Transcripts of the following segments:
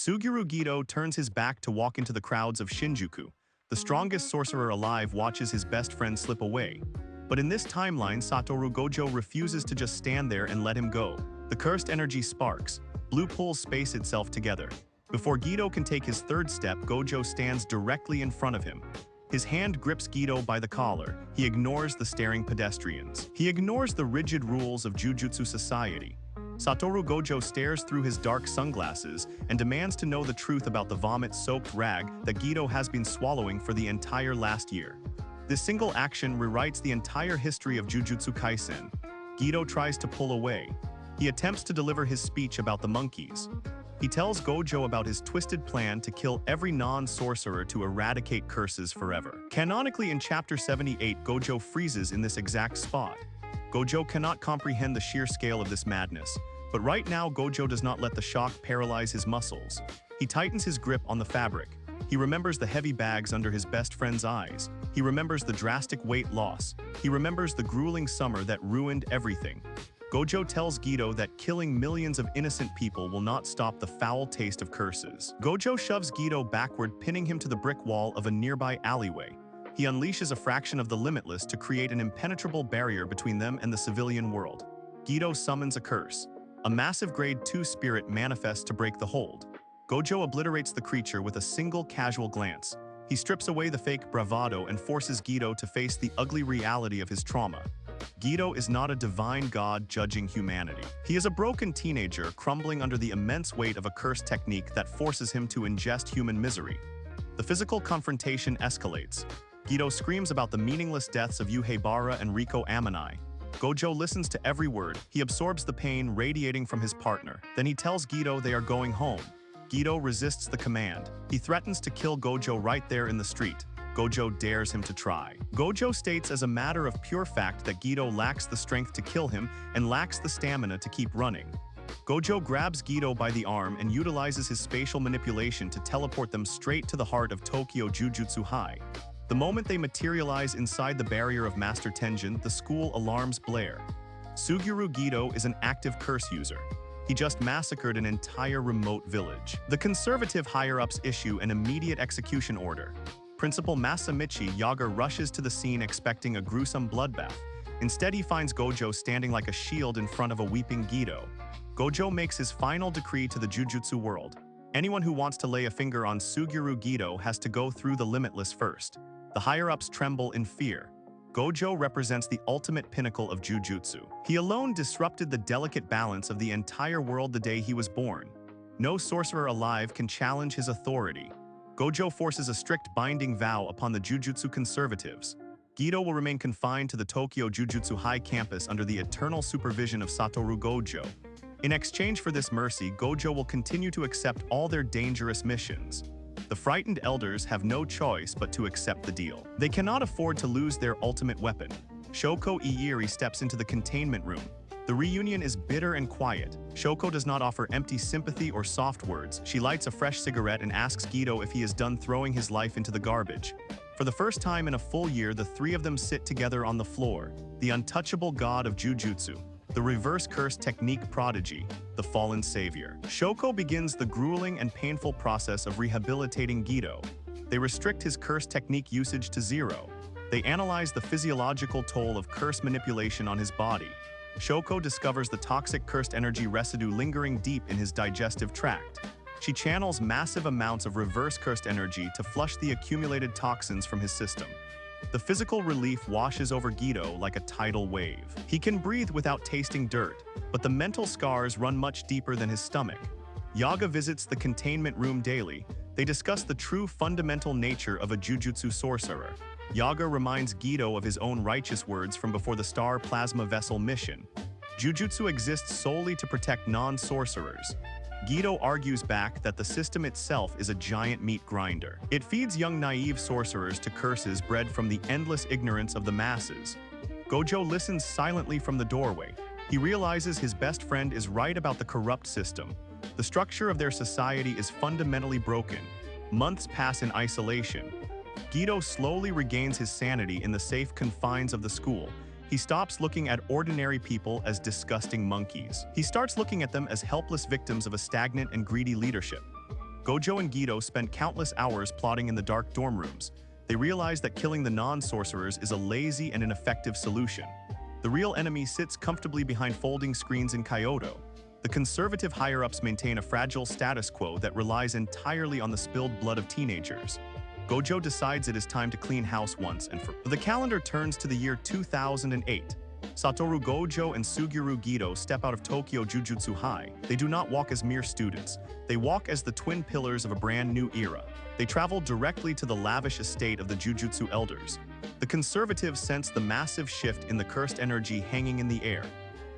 Suguru Geto turns his back to walk into the crowds of Shinjuku. The strongest sorcerer alive watches his best friend slip away. But in this timeline, Satoru Gojo refuses to just stand there and let him go. The cursed energy sparks. Blue pulls space itself together. Before Geto can take his third step, Gojo stands directly in front of him. His hand grips Geto by the collar. He ignores the staring pedestrians. He ignores the rigid rules of Jujutsu society. Satoru Gojo stares through his dark sunglasses and demands to know the truth about the vomit-soaked rag that Geto has been swallowing for the entire last year. This single action rewrites the entire history of Jujutsu Kaisen. Geto tries to pull away. He attempts to deliver his speech about the monkeys. He tells Gojo about his twisted plan to kill every non-sorcerer to eradicate curses forever. Canonically in Chapter 78, Gojo freezes in this exact spot. Gojo cannot comprehend the sheer scale of this madness, but right now Gojo does not let the shock paralyze his muscles. He tightens his grip on the fabric. He remembers the heavy bags under his best friend's eyes. He remembers the drastic weight loss. He remembers the grueling summer that ruined everything. Gojo tells Geto that killing millions of innocent people will not stop the foul taste of curses. Gojo shoves Geto backward, pinning him to the brick wall of a nearby alleyway. He unleashes a fraction of the Limitless to create an impenetrable barrier between them and the civilian world. Geto summons a curse. A massive Grade 2 spirit manifests to break the hold. Gojo obliterates the creature with a single casual glance. He strips away the fake bravado and forces Geto to face the ugly reality of his trauma. Geto is not a divine god judging humanity. He is a broken teenager crumbling under the immense weight of a cursed technique that forces him to ingest human misery. The physical confrontation escalates. Geto screams about the meaningless deaths of Yuhebara and Riko Amanai. Gojo listens to every word. He absorbs the pain radiating from his partner. Then he tells Geto they are going home. Geto resists the command. He threatens to kill Gojo right there in the street. Gojo dares him to try. Gojo states as a matter of pure fact that Geto lacks the strength to kill him and lacks the stamina to keep running. Gojo grabs Geto by the arm and utilizes his spatial manipulation to teleport them straight to the heart of Tokyo Jujutsu High. The moment they materialize inside the barrier of Master Tenjin, the school alarms blare. Suguru Geto is an active curse user. He just massacred an entire remote village. The conservative higher-ups issue an immediate execution order. Principal Masamichi Yaga rushes to the scene expecting a gruesome bloodbath. Instead, he finds Gojo standing like a shield in front of a weeping Geto. Gojo makes his final decree to the Jujutsu world. Anyone who wants to lay a finger on Suguru Geto has to go through the Limitless first. The higher-ups tremble in fear. Gojo represents the ultimate pinnacle of Jujutsu. He alone disrupted the delicate balance of the entire world the day he was born. No sorcerer alive can challenge his authority. Gojo forces a strict binding vow upon the Jujutsu conservatives. Geto will remain confined to the Tokyo Jujutsu High campus under the eternal supervision of Satoru Gojo. In exchange for this mercy, Gojo will continue to accept all their dangerous missions. The frightened elders have no choice but to accept the deal. They cannot afford to lose their ultimate weapon. Shoko Iiri steps into the containment room. The reunion is bitter and quiet. Shoko does not offer empty sympathy or soft words. She lights a fresh cigarette and asks Geto if he is done throwing his life into the garbage. For the first time in a full year, the three of them sit together on the floor. The untouchable god of Jujutsu. The reverse curse technique prodigy, the fallen savior. Shoko begins the grueling and painful process of rehabilitating Geto. They restrict his curse technique usage to 0. They analyze the physiological toll of curse manipulation on his body. Shoko discovers the toxic cursed energy residue lingering deep in his digestive tract. She channels massive amounts of reverse cursed energy to flush the accumulated toxins from his system. The physical relief washes over Geto like a tidal wave. He can breathe without tasting dirt, but the mental scars run much deeper than his stomach. Yaga visits the containment room daily. They discuss the true fundamental nature of a Jujutsu sorcerer. Yaga reminds Geto of his own righteous words from before the Star Plasma Vessel mission. Jujutsu exists solely to protect non-sorcerers. Geto argues back that the system itself is a giant meat grinder. It feeds young naive sorcerers to curses bred from the endless ignorance of the masses. Gojo listens silently from the doorway. He realizes his best friend is right about the corrupt system. The structure of their society is fundamentally broken. Months pass in isolation. Geto slowly regains his sanity in the safe confines of the school. He stops looking at ordinary people as disgusting monkeys. He starts looking at them as helpless victims of a stagnant and greedy leadership. Gojo and Geto spend countless hours plotting in the dark dorm rooms. They realize that killing the non-sorcerers is a lazy and ineffective solution. The real enemy sits comfortably behind folding screens in Kyoto. The conservative higher-ups maintain a fragile status quo that relies entirely on the spilled blood of teenagers. Gojo decides it is time to clean house once and for all. The calendar turns to the year 2008. Satoru Gojo and Suguru Geto step out of Tokyo Jujutsu High. They do not walk as mere students. They walk as the twin pillars of a brand new era. They travel directly to the lavish estate of the Jujutsu elders. The conservatives sense the massive shift in the cursed energy hanging in the air.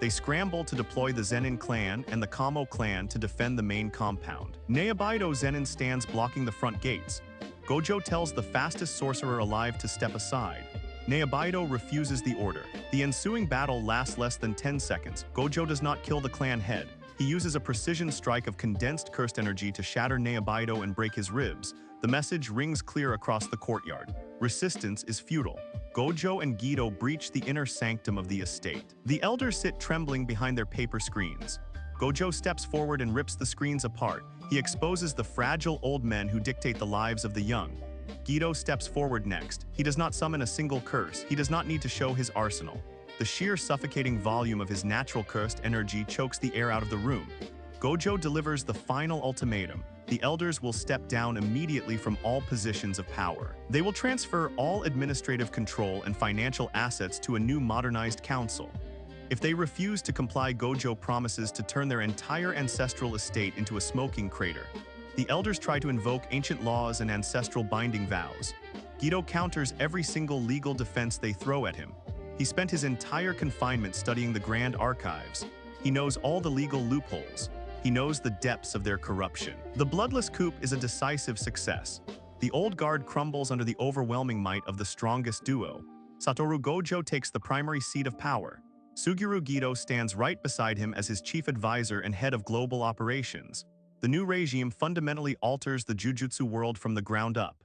They scramble to deploy the Zenin clan and the Kamo clan to defend the main compound. Naibido Zenin stands blocking the front gates. Gojo tells the fastest sorcerer alive to step aside. Naibido refuses the order. The ensuing battle lasts less than 10 seconds. Gojo does not kill the clan head. He uses a precision strike of condensed cursed energy to shatter Naibido and break his ribs. The message rings clear across the courtyard. Resistance is futile. Gojo and Geto breach the inner sanctum of the estate. The elders sit trembling behind their paper screens. Gojo steps forward and rips the screens apart. He exposes the fragile old men who dictate the lives of the young. Geto steps forward next. He does not summon a single curse. He does not need to show his arsenal. The sheer suffocating volume of his natural cursed energy chokes the air out of the room. Gojo delivers the final ultimatum. The elders will step down immediately from all positions of power. They will transfer all administrative control and financial assets to a new modernized council. If they refuse to comply, Gojo promises to turn their entire ancestral estate into a smoking crater. The elders try to invoke ancient laws and ancestral binding vows. Geto counters every single legal defense they throw at him. He spent his entire confinement studying the Grand Archives. He knows all the legal loopholes. He knows the depths of their corruption. The bloodless coup is a decisive success. The old guard crumbles under the overwhelming might of the strongest duo. Satoru Gojo takes the primary seat of power. Suguru Geto stands right beside him as his chief advisor and head of global operations. The new regime fundamentally alters the Jujutsu world from the ground up.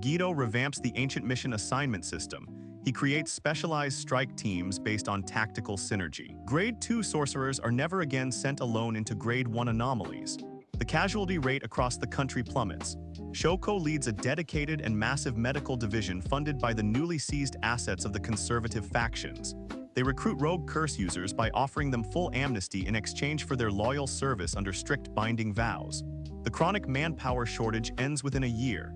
Geto revamps the ancient mission assignment system. He creates specialized strike teams based on tactical synergy. Grade 2 sorcerers are never again sent alone into Grade 1 anomalies. The casualty rate across the country plummets. Shoko leads a dedicated and massive medical division funded by the newly seized assets of the conservative factions. They recruit rogue curse users by offering them full amnesty in exchange for their loyal service under strict binding vows. The chronic manpower shortage ends within a year.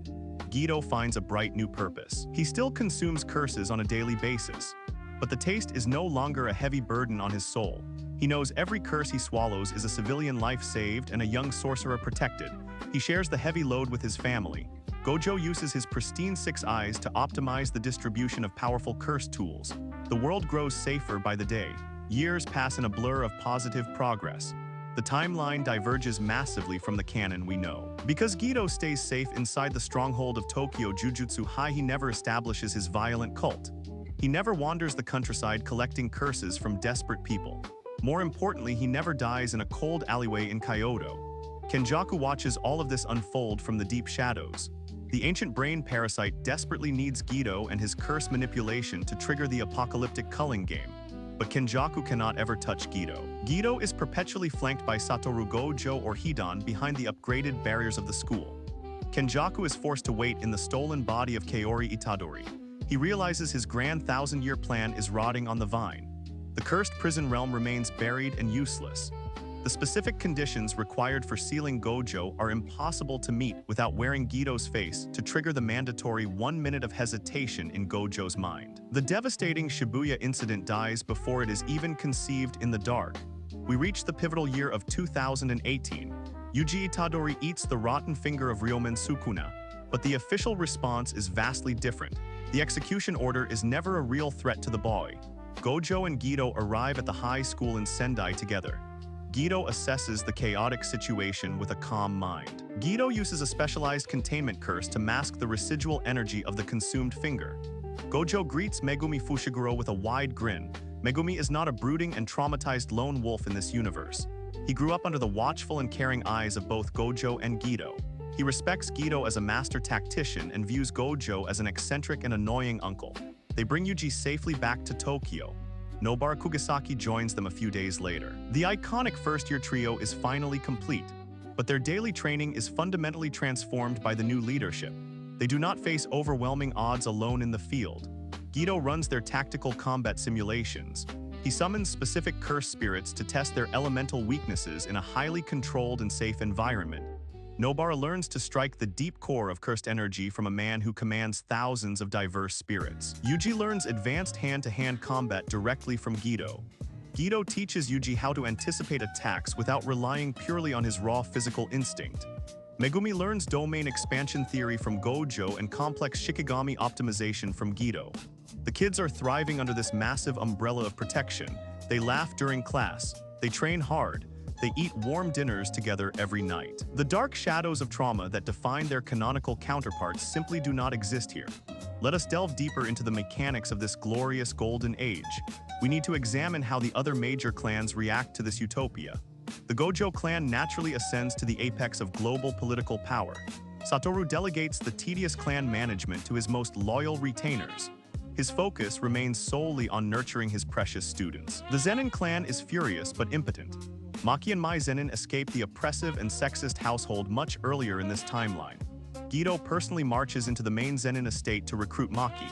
Geto finds a bright new purpose. He still consumes curses on a daily basis, but the taste is no longer a heavy burden on his soul. He knows every curse he swallows is a civilian life saved and a young sorcerer protected. He shares the heavy load with his family. Gojo uses his pristine 6 eyes to optimize the distribution of powerful curse tools. The world grows safer by the day. Years pass in a blur of positive progress. The timeline diverges massively from the canon we know. Because Geto stays safe inside the stronghold of Tokyo Jujutsu High, he never establishes his violent cult. He never wanders the countryside collecting curses from desperate people. More importantly, he never dies in a cold alleyway in Kyoto. Kenjaku watches all of this unfold from the deep shadows. The ancient brain parasite desperately needs Geto and his curse manipulation to trigger the apocalyptic culling game. But Kenjaku cannot ever touch Geto. Geto is perpetually flanked by Satoru Gojo or Hidan behind the upgraded barriers of the school. Kenjaku is forced to wait in the stolen body of Kaori Itadori. He realizes his grand 1,000-year plan is rotting on the vine. The cursed prison realm remains buried and useless. The specific conditions required for sealing Gojo are impossible to meet without wearing Geto's face to trigger the mandatory 1 minute of hesitation in Gojo's mind. The devastating Shibuya incident dies before it is even conceived in the dark. We reach the pivotal year of 2018. Yuji Itadori eats the rotten finger of Ryomen Sukuna, but the official response is vastly different. The execution order is never a real threat to the boy. Gojo and Geto arrive at the high school in Sendai together. Geto assesses the chaotic situation with a calm mind. Geto uses a specialized containment curse to mask the residual energy of the consumed finger. Gojo greets Megumi Fushiguro with a wide grin. Megumi is not a brooding and traumatized lone wolf in this universe. He grew up under the watchful and caring eyes of both Gojo and Geto. He respects Geto as a master tactician and views Gojo as an eccentric and annoying uncle. They bring Yuji safely back to Tokyo. Nobara Kugisaki joins them a few days later. The iconic first-year trio is finally complete. But their daily training is fundamentally transformed by the new leadership. They do not face overwhelming odds alone in the field. Geto runs their tactical combat simulations. He summons specific curse spirits to test their elemental weaknesses in a highly controlled and safe environment. Nobara learns to strike the deep core of cursed energy from a man who commands thousands of diverse spirits. Yuji learns advanced hand-to-hand combat directly from Geto. Geto teaches Yuji how to anticipate attacks without relying purely on his raw physical instinct. Megumi learns domain expansion theory from Gojo and complex Shikigami optimization from Geto. The kids are thriving under this massive umbrella of protection. They laugh during class. They train hard. They eat warm dinners together every night. The dark shadows of trauma that define their canonical counterparts simply do not exist here. Let us delve deeper into the mechanics of this glorious golden age. We need to examine how the other major clans react to this utopia. The Gojo clan naturally ascends to the apex of global political power. Satoru delegates the tedious clan management to his most loyal retainers. His focus remains solely on nurturing his precious students. The Zenin clan is furious but impotent. Maki and Mai Zenin escaped the oppressive and sexist household much earlier in this timeline. Geto personally marches into the main Zenin estate to recruit Maki.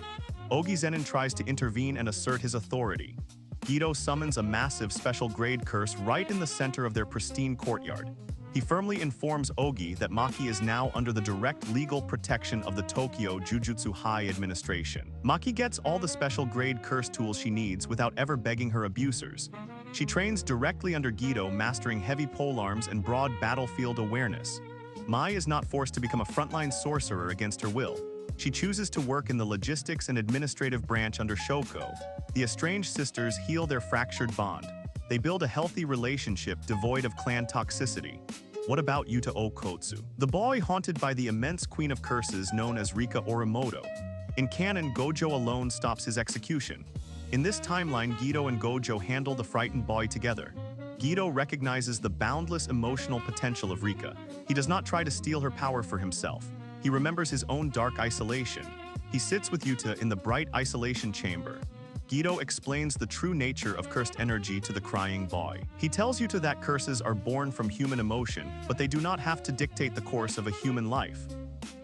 Ogi Zenin tries to intervene and assert his authority. Geto summons a massive special grade curse right in the center of their pristine courtyard. He firmly informs Ogi that Maki is now under the direct legal protection of the Tokyo Jujutsu High Administration. Maki gets all the special grade curse tools she needs without ever begging her abusers. She trains directly under Geto, mastering heavy polearms and broad battlefield awareness. Mai is not forced to become a frontline sorcerer against her will. She chooses to work in the logistics and administrative branch under Shoko. The estranged sisters heal their fractured bond. They build a healthy relationship devoid of clan toxicity. What about Yuta Okotsu, the boy haunted by the immense queen of curses known as Rika Orimoto? In canon, Gojo alone stops his execution. In this timeline, Geto and Gojo handle the frightened boy together. Geto recognizes the boundless emotional potential of Rika. He does not try to steal her power for himself. He remembers his own dark isolation. He sits with Yuta in the bright isolation chamber. Geto explains the true nature of cursed energy to the crying boy. He tells Yuta that curses are born from human emotion, but they do not have to dictate the course of a human life.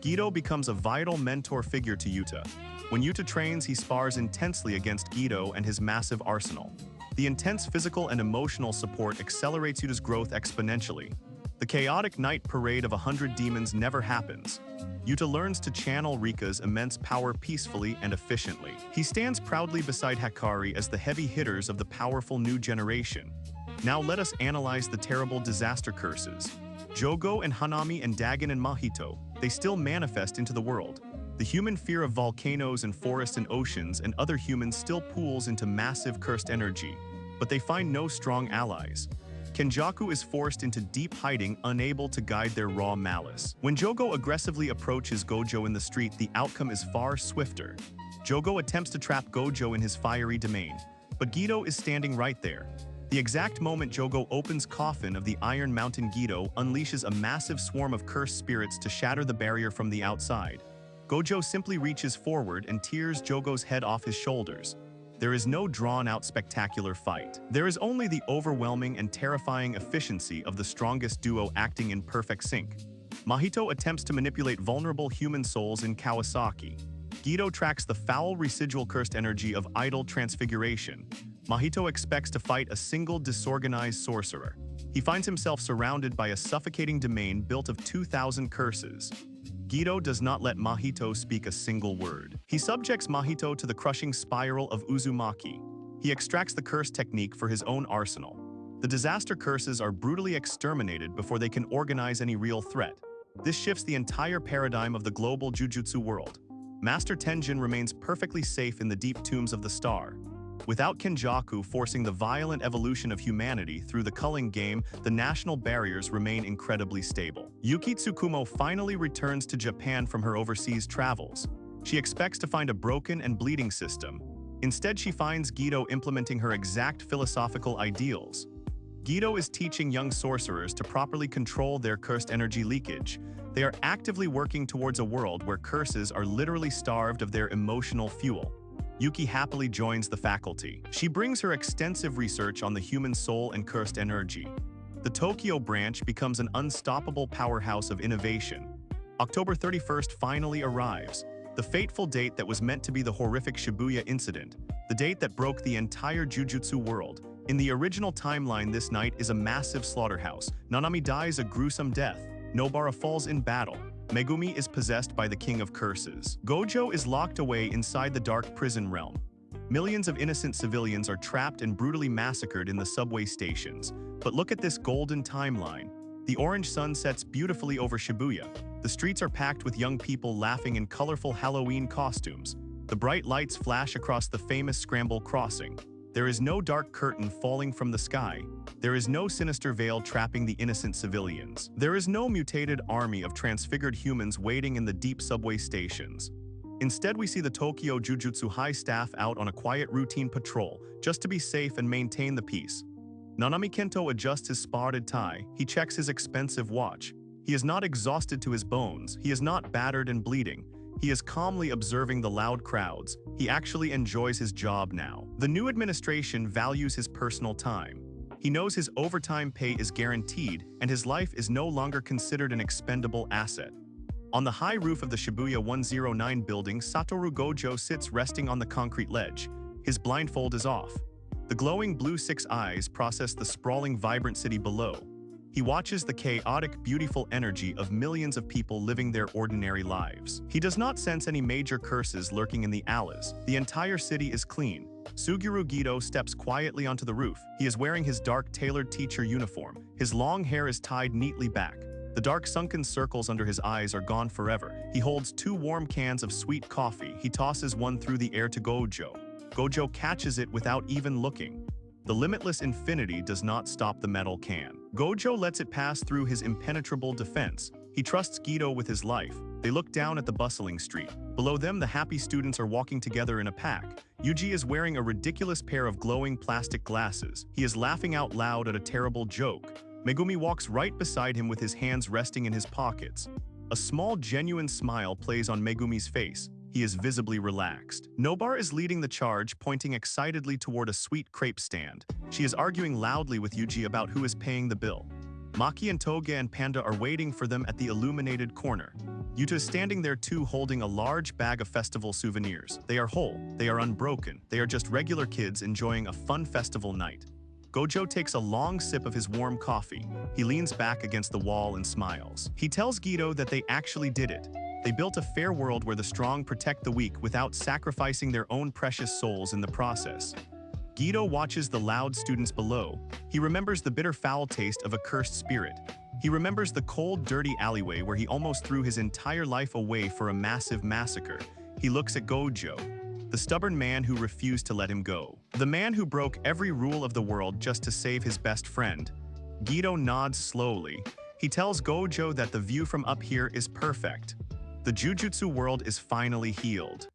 Geto becomes a vital mentor figure to Yuta. When Yuta trains, he spars intensely against Geto and his massive arsenal. The intense physical and emotional support accelerates Yuta's growth exponentially. The chaotic night parade of 100 demons never happens. Yuta learns to channel Rika's immense power peacefully and efficiently. He stands proudly beside Hakari as the heavy hitters of the powerful new generation. Now let us analyze the terrible disaster curses. Jogo and Hanami and Dagon and Mahito, they still manifest into the world. The human fear of volcanoes and forests and oceans and other humans still pools into massive cursed energy, but they find no strong allies. Kenjaku is forced into deep hiding, unable to guide their raw malice. When Jogo aggressively approaches Gojo in the street, the outcome is far swifter. Jogo attempts to trap Gojo in his fiery domain, but Geto is standing right there. The exact moment Jogo opens coffin of the Iron Mountain, Geto unleashes a massive swarm of cursed spirits to shatter the barrier from the outside. Gojo simply reaches forward and tears Jogo's head off his shoulders. There is no drawn-out spectacular fight. There is only the overwhelming and terrifying efficiency of the strongest duo acting in perfect sync. Mahito attempts to manipulate vulnerable human souls in Kawasaki. Geto tracks the foul residual cursed energy of idle transfiguration. Mahito expects to fight a single disorganized sorcerer. He finds himself surrounded by a suffocating domain built of 2,000 curses. Geto does not let Mahito speak a single word. He subjects Mahito to the crushing spiral of Uzumaki. He extracts the curse technique for his own arsenal. The disaster curses are brutally exterminated before they can organize any real threat. This shifts the entire paradigm of the global Jujutsu world. Master Tenjin remains perfectly safe in the deep tombs of the star. Without Kenjaku forcing the violent evolution of humanity through the culling game, the national barriers remain incredibly stable. Yuki Tsukumo finally returns to Japan from her overseas travels. She expects to find a broken and bleeding system. Instead, she finds Geto implementing her exact philosophical ideals. Geto is teaching young sorcerers to properly control their cursed energy leakage. They are actively working towards a world where curses are literally starved of their emotional fuel. Yuki happily joins the faculty. She brings her extensive research on the human soul and cursed energy. the Tokyo branch becomes an unstoppable powerhouse of innovation. October 31st finally arrives, the fateful date that was meant to be the horrific Shibuya incident, the date that broke the entire Jujutsu world. In the original timeline, this night is a massive slaughterhouse. Nanami dies a gruesome death. Nobara falls in battle. Megumi is possessed by the King of Curses. Gojo is locked away inside the dark prison realm. Millions of innocent civilians are trapped and brutally massacred in the subway stations. But look at this golden timeline. The orange sun sets beautifully over Shibuya. The streets are packed with young people laughing in colorful Halloween costumes. The bright lights flash across the famous Scramble Crossing. There is no dark curtain falling from the sky. There is no sinister veil trapping the innocent civilians. There is no mutated army of transfigured humans waiting in the deep subway stations. Instead, we see the Tokyo Jujutsu High staff out on a quiet routine patrol, just to be safe and maintain the peace. Nanami Kento adjusts his spotted tie. He checks his expensive watch. He is not exhausted to his bones. He is not battered and bleeding. He is calmly observing the loud crowds. He actually enjoys his job now. The new administration values his personal time. He knows his overtime pay is guaranteed, and his life is no longer considered an expendable asset. On the high roof of the Shibuya 109 building, Satoru Gojo sits resting on the concrete ledge. His blindfold is off. The glowing blue six eyes process the sprawling, vibrant city below. He watches the chaotic, beautiful energy of millions of people living their ordinary lives. He does not sense any major curses lurking in the alleys. The entire city is clean. Suguru Geto steps quietly onto the roof. He is wearing his dark, tailored teacher uniform. His long hair is tied neatly back. The dark sunken circles under his eyes are gone forever. He holds 2 warm cans of sweet coffee. He tosses one through the air to Gojo. Gojo catches it without even looking. The limitless infinity does not stop the metal can. Gojo lets it pass through his impenetrable defense. He trusts Geto with his life. They look down at the bustling street. Below them, the happy students are walking together in a pack. Yuji is wearing a ridiculous pair of glowing plastic glasses. He is laughing out loud at a terrible joke. Megumi walks right beside him with his hands resting in his pockets. A small, genuine smile plays on Megumi's face. He is visibly relaxed. Nobara is leading the charge, pointing excitedly toward a sweet crepe stand. She is arguing loudly with Yuji about who is paying the bill. Maki and Toga and Panda are waiting for them at the illuminated corner. Yuta is standing there too, holding a large bag of festival souvenirs. They are whole, they are unbroken, they are just regular kids enjoying a fun festival night. Gojo takes a long sip of his warm coffee. He leans back against the wall and smiles. He tells Geto that they actually did it. They built a fair world where the strong protect the weak without sacrificing their own precious souls in the process. Geto watches the loud students below. He remembers the bitter foul taste of a cursed spirit. He remembers the cold, dirty alleyway where he almost threw his entire life away for a massive massacre. He looks at Gojo, the stubborn man who refused to let him go. The man who broke every rule of the world just to save his best friend. Geto nods slowly. He tells Gojo that the view from up here is perfect. The Jujutsu world is finally healed.